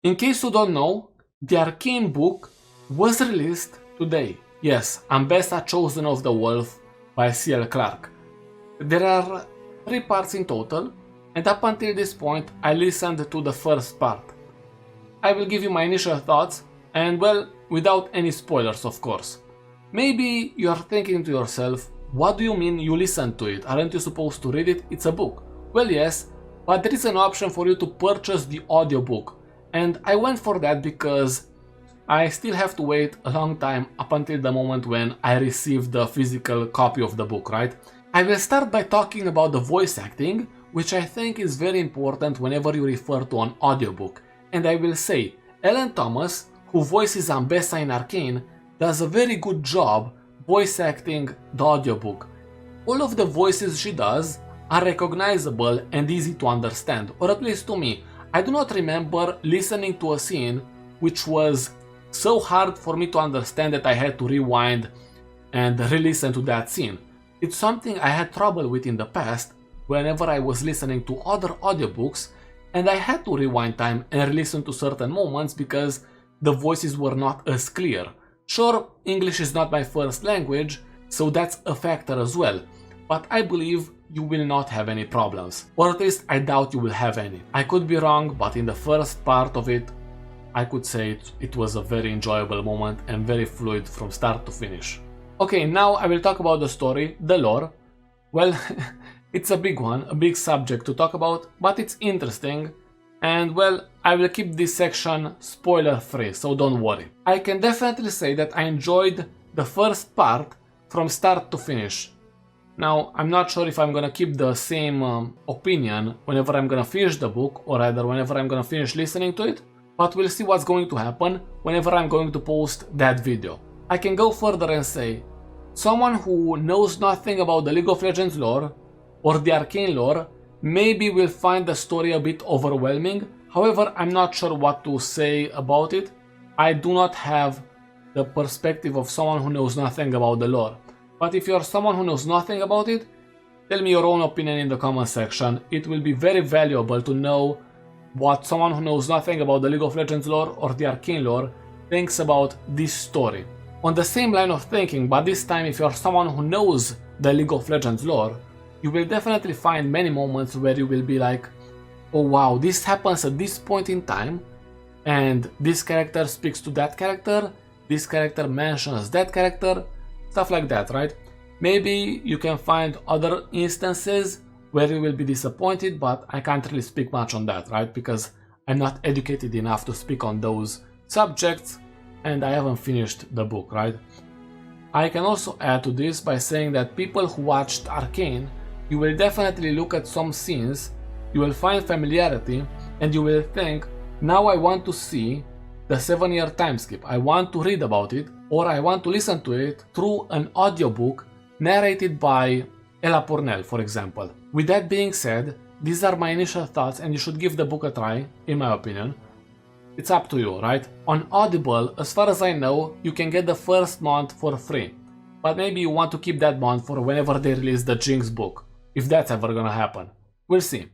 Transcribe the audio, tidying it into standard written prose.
In case you don't know, the Arcane book was released today. Yes, Ambessa Chosen of the Wolf by C.L. Clarke. There are 3 parts in total, and up until this point I listened to the first part. I will give you my initial thoughts, and well, without any spoilers of course. Maybe you are thinking to yourself, what do you mean you listened to it? Aren't you supposed to read it? It's a book. Well yes, but there is an option for you to purchase the audiobook, and I went for that because I still have to wait a long time up until the moment when I receive the physical copy of the book, right? I will start by talking about the voice acting, which I think is very important whenever you refer to an audiobook. And I will say, Ellen Thomas, who voices Ambessa in Arcane, does a very good job voice acting the audiobook. All of the voices she does are recognizable and easy to understand, or at least to me. I do not remember listening to a scene which was so hard for me to understand that I had to rewind and re-listen to that scene. It's something I had trouble with in the past whenever I was listening to other audiobooks, and I had to rewind time and re-listen to certain moments because the voices were not as clear. Sure, English is not my first language, so that's a factor as well, but I believe you will not have any problems, or at least I doubt you will have any. I could be wrong, but in the first part of it, I could say it was a very enjoyable moment and very fluid from start to finish. Okay, now I will talk about the story, the lore. Well, it's a big one, a big subject to talk about, but it's interesting, and well, I will keep this section spoiler free, so don't worry. I can definitely say that I enjoyed the first part from start to finish. Now, I'm not sure if I'm gonna keep the same opinion whenever I'm gonna finish the book, or rather whenever I'm gonna finish listening to it, but we'll see what's going to happen whenever I'm going to post that video. I can go further and say, someone who knows nothing about the League of Legends lore or the Arcane lore maybe will find the story a bit overwhelming. However, I'm not sure what to say about it. I do not have the perspective of someone who knows nothing about the lore. But if you're someone who knows nothing about it, tell me your own opinion in the comment section. It will be very valuable to know what someone who knows nothing about the League of Legends lore or the Arcane lore thinks about this story. On the same line of thinking, but this time if you're someone who knows the League of Legends lore, you will definitely find many moments where you will be like, oh wow, this happens at this point in time, and this character speaks to that character, this character mentions that character, stuff like that, right? Maybe you can find other instances where you will be disappointed, but I can't really speak much on that, right? Because I'm not educated enough to speak on those subjects, and I haven't finished the book, right? I can also add to this by saying that people who watched Arcane, you will definitely look at some scenes, you will find familiarity, and you will think, now I want to see the 7-year time skip. I want to read about it, or I want to listen to it through an audiobook narrated by Ella Purnell, for example. With that being said, these are my initial thoughts, and you should give the book a try, in my opinion. It's up to you, right? On Audible, as far as I know, you can get the first month for free. But maybe you want to keep that month for whenever they release the Jinx book, if that's ever gonna happen. We'll see.